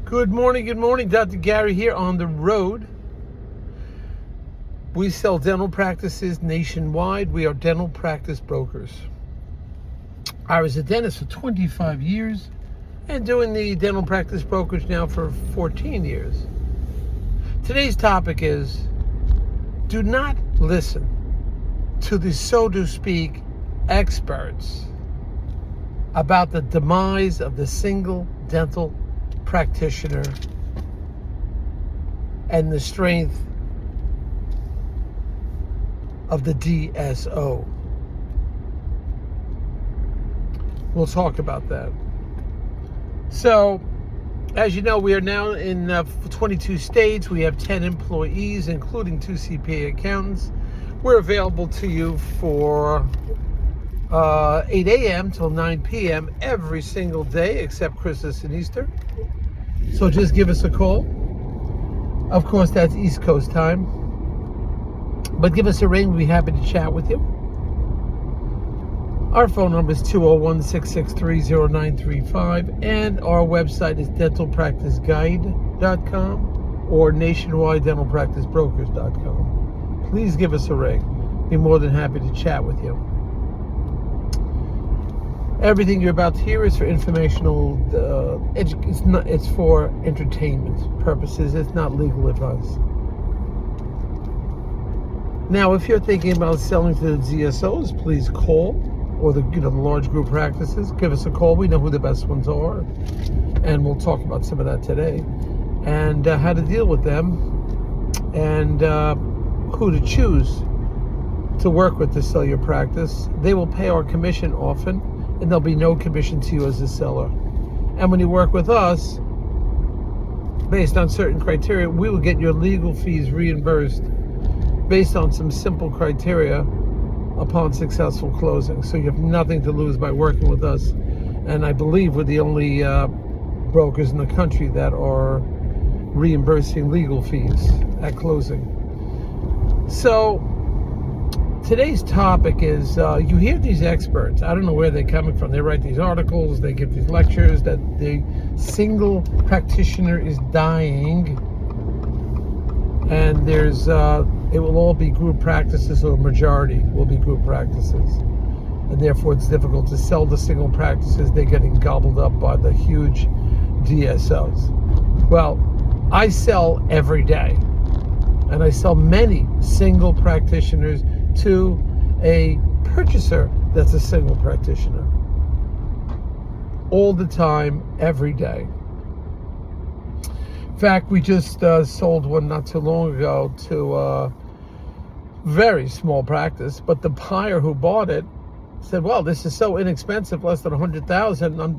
Good morning, Dr. Gary here on the road. We sell dental practices nationwide. We are dental practice brokers. I was a dentist for 25 years and doing the dental practice brokerage now for 14 years. Today's topic is, do not listen to the, so to speak, experts about the demise of the single dental practitioner and the strength of the DSO. We'll talk about that. So, as you know, we are now in 22 states. We have 10 employees, including 2 CPA accountants. We're available to you for 8 a.m. till 9 p.m. every single day except Christmas and Easter. So just give us a call. Of course, that's East Coast time. But give us a ring. We'll be happy to chat with you. Our phone number is 201-663-0935. And our website is dentalpracticeguide.com or nationwidedentalpracticebrokers.com. Please give us a ring. Be more than happy to chat with you. Everything you're about to hear is for informational, it's for entertainment purposes. It's not legal advice. Now, if you're thinking about selling to the DSOs, please call, or the large group practices. Give us a call. We know who the best ones are, and we'll talk about some of that today, and how to deal with them, and who to choose to work with to sell your practice. They will pay our commission often, and there'll be no commission to you as a seller. And when you work with us, based on certain criteria, we will get your legal fees reimbursed based on some simple criteria upon successful closing. So you have nothing to lose by working with us. And I believe we're the only brokers in the country that are reimbursing legal fees at closing. So today's topic is, you hear these experts, I don't know where they're coming from. They write these articles, they give these lectures that the single practitioner is dying, and there's, it will all be group practices, or majority will be group practices. And therefore it's difficult to sell the single practices. They're getting gobbled up by the huge DSOs. Well, I sell every day, and I sell many single practitioners to a purchaser that's a single practitioner. All the time, every day. In fact, we just sold one not too long ago to a very small practice, but the buyer who bought it said, well, this is so inexpensive, less than $100,000,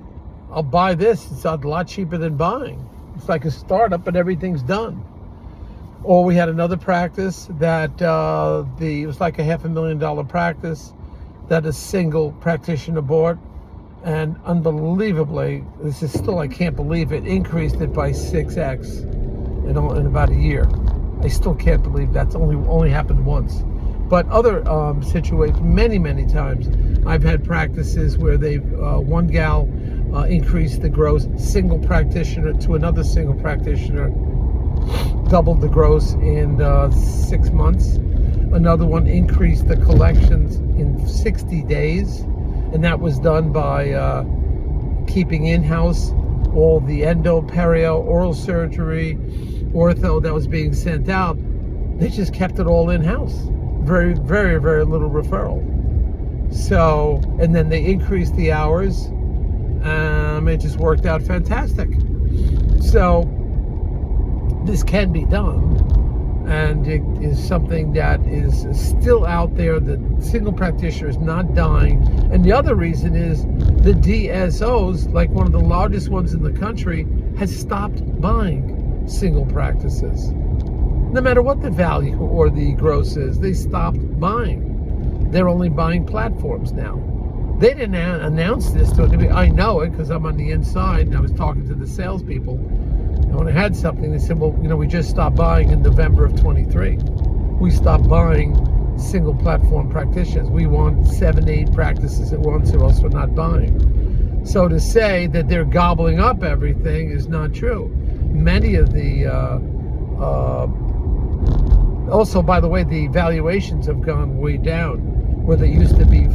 I'll buy this. It's a lot cheaper than buying. It's like a startup, but everything's done. Or we had another practice that it was like a $500,000 practice that a single practitioner bought, and unbelievably, this is still, I can't believe it, increased it by 6x in about a year. I still can't believe that's only happened once. But other situations, many times, I've had practices where one gal increased the gross single practitioner to another single practitioner, doubled the gross in 6 months. Another one increased the collections in 60 days, and that was done by keeping in-house all the endo, perio, oral surgery, ortho that was being sent out. They just kept it all in-house. Very little referral. So, and then they increased the hours. It just worked out fantastic. So this can be done, and it is something that is still out there. The single practitioner is not dying, and the other reason is the DSOs, like one of the largest ones in the country, has stopped buying single practices. No matter what the value or the gross is, they stopped buying. They're only buying platforms now. They didn't announce this to me. I know it because I'm on the inside, and I was talking to the salespeople. And when I had something, they said, well, we just stopped buying in November of 23. We stopped buying single platform practitioners. We want 7, 8 practices at once, or else we're not buying. So to say that they're gobbling up everything is not true. Many of the, also, by the way, the valuations have gone way down, where they used to be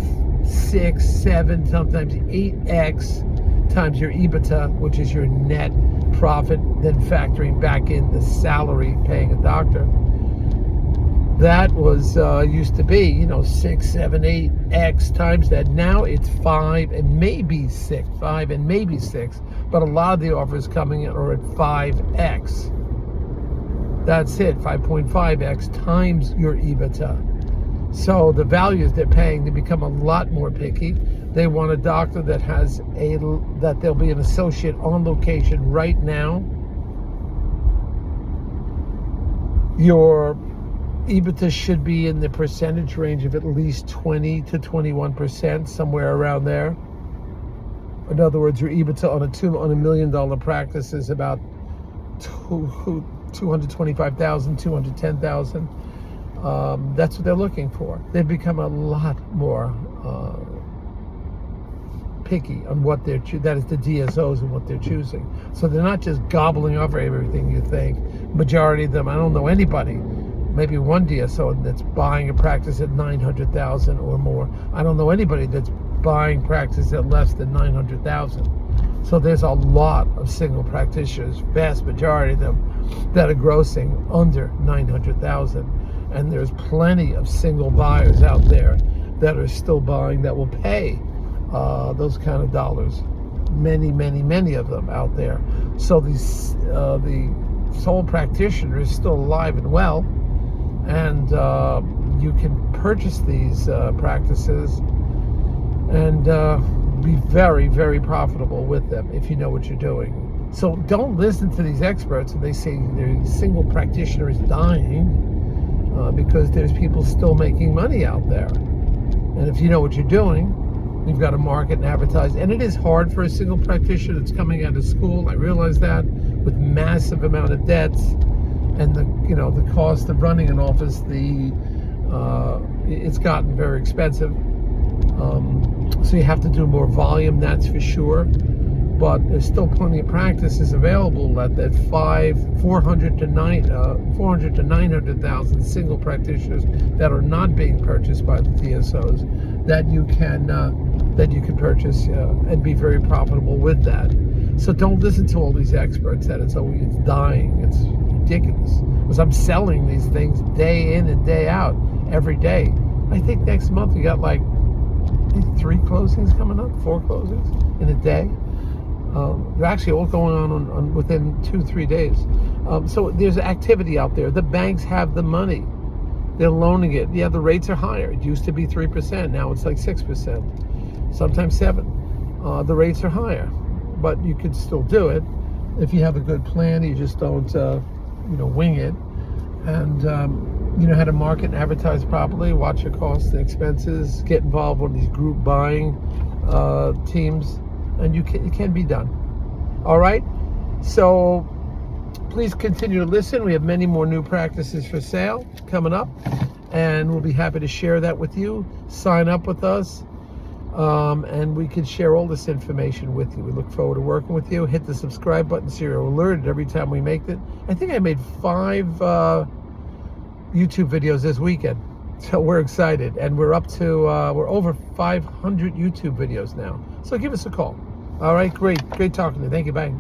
6, 7, sometimes 8x times your EBITDA, which is your net profit, then factoring back in the salary paying a doctor. That was used to be, 6, 7, 8x times that. Now it's 5 and maybe 6, but a lot of the offers coming in are at 5x. That's it, 5.5x times your EBITDA. So the values they're paying, they become a lot more picky. They want a doctor that that there'll be an associate on location right now. Your EBITDA should be in the percentage range of at least 20 to 21%, somewhere around there. In other words, your EBITDA on a $1 million practice is about 225,000, 210,000. That's what they're looking for. They've become a lot more picky on what that is the DSOs and what they're choosing. So they're not just gobbling over everything you think. Majority of them, I don't know anybody, maybe one DSO that's buying a practice at 900,000 or more. I don't know anybody that's buying practice at less than 900,000. So there's a lot of single practitioners, vast majority of them, that are grossing under 900,000. And there's plenty of single buyers out there that are still buying, that will pay those kind of dollars. Many, many, many of them out there. So the sole practitioner is still alive and well, and you can purchase these practices and be very, very profitable with them if you know what you're doing. So don't listen to these experts and they say the single practitioner is dying, because there's people still making money out there. And if you know what you're doing, you've got to market and advertise. And it is hard for a single practitioner that's coming out of school. I realize that, with massive amount of debts and the cost of running an office, it's gotten very expensive. So you have to do more volume, that's for sure. But there's still plenty of practices available at that 400 to 900,000 single practitioners that are not being purchased by the DSOs, that you can purchase and be very profitable with that. So don't listen to all these experts that it's dying. It's ridiculous. Because I'm selling these things day in and day out, every day. I think next month we got like 3 closings coming up, 4 closings in a day. They're actually all going on within 2-3 days. So there's activity out there. The banks have the money. They're loaning it. Yeah, the rates are higher. It used to be 3%. Now it's like 6%, sometimes 7%. The rates are higher, but you can still do it if you have a good plan. You just don't, wing it, and you know how to market and advertise properly. Watch your costs and expenses. Get involved with these group buying teams. And it can be done. All right? So please continue to listen. We have many more new practices for sale coming up, and we'll be happy to share that with you. Sign up with us, and we can share all this information with you. We look forward to working with you. Hit the subscribe button so you're alerted every time we make it. I think I made 5 YouTube videos this weekend. So we're excited, and we're up to, we're over 500 YouTube videos now. So give us a call. All right, great talking to you. Thank you, bye.